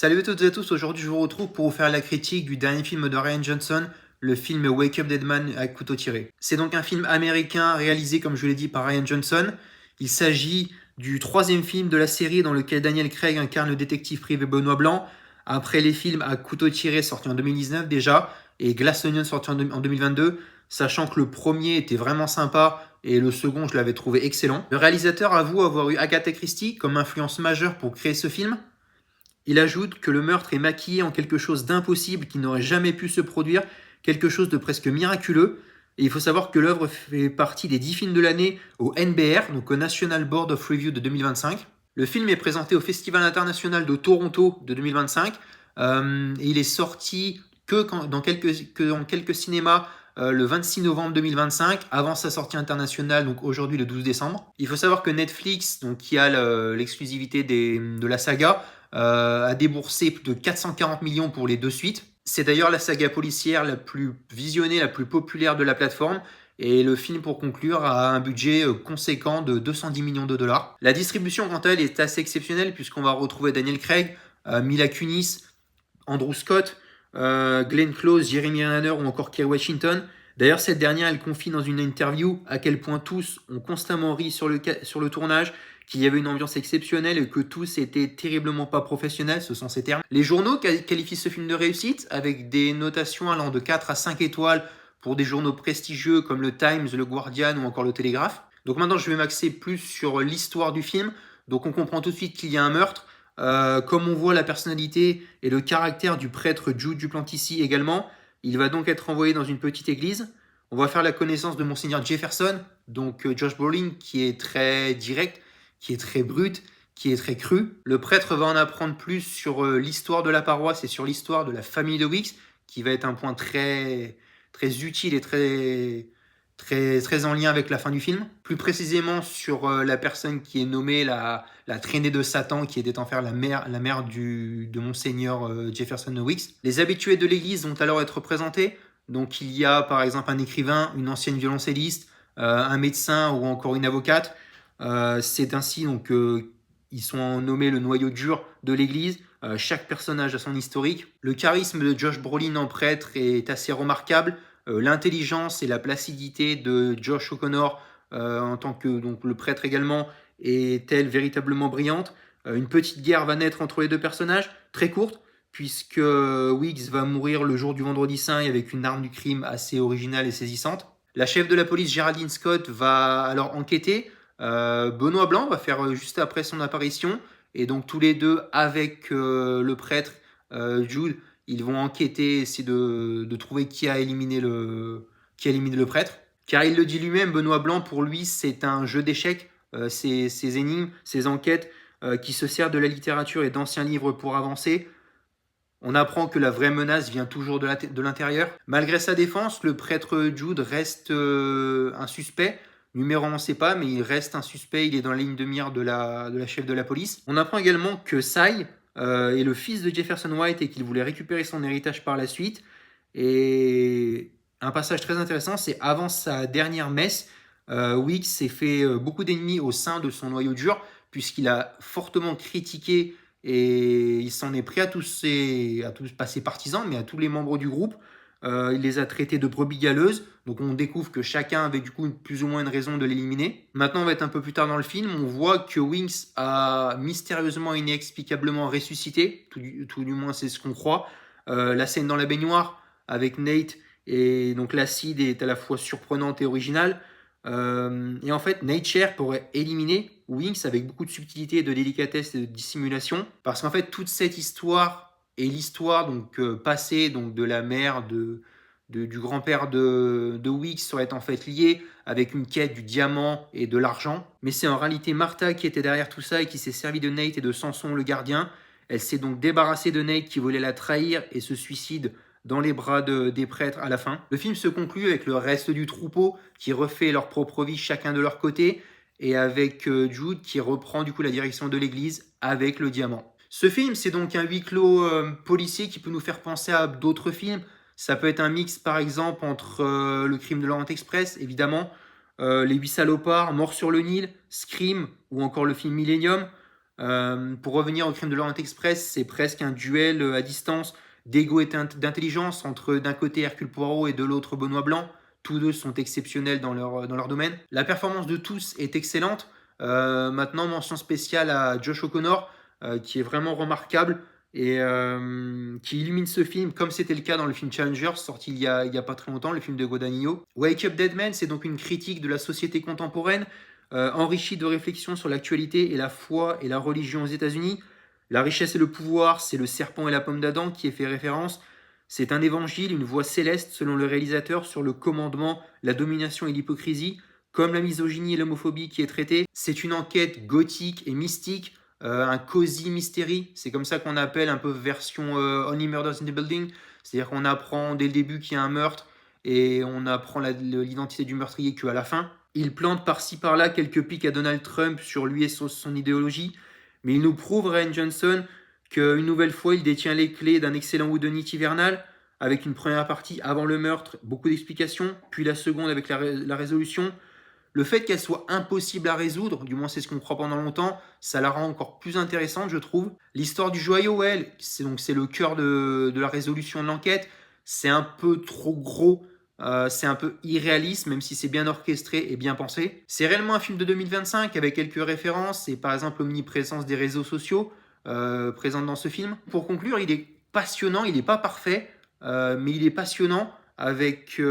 Salut à toutes et à tous, aujourd'hui je vous retrouve pour vous faire la critique du dernier film de Rian Johnson, le film Wake Up Dead Man à couteau tiré. C'est donc un film américain réalisé, comme je l'ai dit, par Rian Johnson. Il s'agit du troisième film de la série dans lequel Daniel Craig incarne le détective privé Benoît Blanc, après les films à couteau tiré sortis en 2019 déjà, et Glass Onion sorti en 2022, sachant que le premier était vraiment sympa et le second je l'avais trouvé excellent. Le réalisateur avoue avoir eu Agatha Christie comme influence majeure pour créer ce film. Il ajoute que le meurtre est maquillé en quelque chose d'impossible qui n'aurait jamais pu se produire, quelque chose de presque miraculeux. Et il faut savoir que l'œuvre fait partie des 10 films de l'année au NBR, donc au National Board of Review de 2025. Le film est présenté au Festival international de Toronto de 2025. Et il est sorti dans quelques cinémas le 26 novembre 2025, avant sa sortie internationale, donc aujourd'hui le 12 décembre. Il faut savoir que Netflix, donc, qui a l'exclusivité de la saga, a déboursé plus de 440 millions pour les deux suites. C'est d'ailleurs la saga policière la plus visionnée, la plus populaire de la plateforme. Et le film, pour conclure, a un budget conséquent de 210 millions de dollars. La distribution, quant à elle, est assez exceptionnelle puisqu'on va retrouver Daniel Craig, Mila Kunis, Andrew Scott, Glenn Close, Jeremy Renner ou encore Kerry Washington. D'ailleurs, cette dernière, elle confie dans une interview à quel point tous ont constamment ri sur le tournage, qu'il y avait une ambiance exceptionnelle et que tous étaient terriblement pas professionnels, ce sont ces termes. Les journaux qualifient ce film de réussite avec des notations allant de 4 à 5 étoiles pour des journaux prestigieux comme le Times, le Guardian ou encore le Telegraph. Donc maintenant, je vais m'axer plus sur l'histoire du film. Donc on comprend tout de suite qu'il y a un meurtre. Comme on voit la personnalité et le caractère du prêtre Jude Duplantis également, il va donc être envoyé dans une petite église. On va faire la connaissance de Monseigneur Jefferson, donc Josh Brolin, qui est très direct, qui est très brut, qui est très cru. Le prêtre va en apprendre plus sur l'histoire de la paroisse et sur l'histoire de la famille de Weeks, qui va être un point très, très utile et très en lien avec la fin du film. Plus précisément sur la personne qui est nommée la traînée de Satan, qui était en faire la mère de Monseigneur Jefferson Weeks. Les habitués de l'église vont alors être représentés. Donc il y a par exemple un écrivain, une ancienne violoncelliste, un médecin ou encore une avocate. C'est ainsi donc ils sont nommés le noyau dur de l'église. Chaque personnage a son historique. Le charisme de Josh Brolin en prêtre est assez remarquable. L'intelligence et la placidité de Josh O'Connor en tant que donc, le prêtre également est-elle véritablement brillante. Une petite guerre va naître entre les deux personnages, très courte, puisque Weeks va mourir le jour du vendredi saint avec une arme du crime assez originale et saisissante. La chef de la police, Geraldine Scott, va alors enquêter. Benoît Blanc va faire juste après son apparition. Et donc tous les deux, avec le prêtre Jude, ils vont enquêter, essayer de trouver qui a éliminé le prêtre. Car il le dit lui-même, Benoît Blanc, pour lui, c'est un jeu d'échecs. Ces énigmes, ces enquêtes qui se servent de la littérature et d'anciens livres pour avancer. On apprend que la vraie menace vient toujours de l'intérieur. Malgré sa défense, le prêtre Jude reste un suspect. Numéro on ne sait pas, mais il reste un suspect. Il est dans la ligne de mire de la chef de la police. On apprend également que Cy est le fils de Jefferson White et qu'il voulait récupérer son héritage par la suite. Et un passage très intéressant, c'est avant sa dernière messe, Weeks s'est fait beaucoup d'ennemis au sein de son noyau dur, puisqu'il a fortement critiqué et il s'en est pris à tous pas ses partisans, mais à tous les membres du groupe. Il les a traités de brebis galeuses. Donc on découvre que chacun avait du coup plus ou moins une raison de l'éliminer. Maintenant, on va être un peu plus tard dans le film. On voit que Winks a mystérieusement et inexplicablement ressuscité. Tout du moins, c'est ce qu'on croit. La scène dans la baignoire avec Nate et donc l'acide est à la fois surprenante et originale. Et en fait, Nate Share pourrait éliminer Winks avec beaucoup de subtilité, de délicatesse et de dissimulation. Parce qu'en fait, toute cette histoire est l'histoire donc passée donc de la mère du grand-père de Weeks serait en fait liée avec une quête du diamant et de l'argent. Mais c'est en réalité Martha qui était derrière tout ça et qui s'est servi de Nate et de Samson le gardien. Elle s'est donc débarrassée de Nate qui voulait la trahir et se suicide dans les bras des prêtres à la fin. Le film se conclut avec le reste du troupeau qui refait leur propre vie chacun de leur côté et avec Jude qui reprend du coup la direction de l'église avec le diamant. Ce film, c'est donc un huis clos policier qui peut nous faire penser à d'autres films. Ça peut être un mix par exemple entre Le Crime de l'Orient Express, évidemment, Les Huit Salopards, Mort sur le Nil, Scream ou encore le film Millennium. Pour revenir au Crime de l'Orient Express, c'est presque un duel à distance d'ego et d'intelligence entre d'un côté Hercule Poirot et de l'autre Benoît Blanc. Tous deux sont exceptionnels dans leur domaine. La performance de tous est excellente. Maintenant, mention spéciale à Josh O'Connor, qui est vraiment remarquable et qui illumine ce film, comme c'était le cas dans le film Challengers, sorti il y a pas très longtemps, le film de Guadagnino. Wake Up Dead Man, c'est donc une critique de la société contemporaine, enrichie de réflexions sur l'actualité et la foi et la religion aux États-Unis. La richesse et le pouvoir, c'est le serpent et la pomme d'Adam qui est fait référence. C'est un évangile, une voix céleste, selon le réalisateur, sur le commandement, la domination et l'hypocrisie, comme la misogynie et l'homophobie qui est traitée. C'est une enquête gothique et mystique, un cozy mystery, c'est comme ça qu'on appelle un peu version Only Murders in the Building, c'est-à-dire qu'on apprend dès le début qu'il y a un meurtre et on apprend l'identité du meurtrier qu'à la fin. Il plante par-ci par-là quelques pics à Donald Trump sur lui et son idéologie, mais il nous prouve, Rian Johnson, qu'une nouvelle fois, il détient les clés d'un excellent whodunit hivernal, avec une première partie avant le meurtre, beaucoup d'explications, puis la seconde avec la résolution. Le fait qu'elle soit impossible à résoudre, du moins c'est ce qu'on croit pendant longtemps, ça la rend encore plus intéressante, je trouve. L'histoire du joyau, elle, c'est le cœur de la résolution de l'enquête. C'est un peu trop gros, c'est un peu irréaliste, même si c'est bien orchestré et bien pensé. C'est réellement un film de 2025 avec quelques références, et par exemple l'omniprésence des réseaux sociaux présente dans ce film. Pour conclure, il est passionnant, il n'est pas parfait, mais il est passionnant avec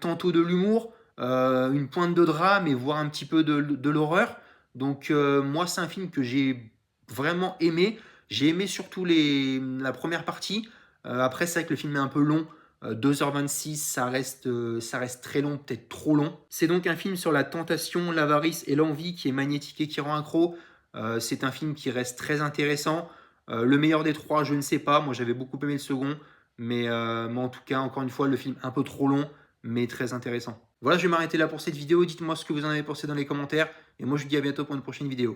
tantôt de l'humour, une pointe de drame et voire un petit peu de l'horreur. Donc moi c'est un film que j'ai vraiment aimé. J'ai aimé surtout la première partie. Après c'est vrai que le film est un peu long. 2h26, ça reste très long, peut-être trop long. C'est donc un film sur la tentation, l'avarice et l'envie qui est magnétique et qui rend accro. C'est un film qui reste très intéressant. Le meilleur des trois, je ne sais pas. Moi j'avais beaucoup aimé le second. Mais en tout cas, encore une fois, le film un peu trop long, mais très intéressant. Voilà, je vais m'arrêter là pour cette vidéo. Dites-moi ce que vous en avez pensé dans les commentaires. Et moi, je vous dis à bientôt pour une prochaine vidéo.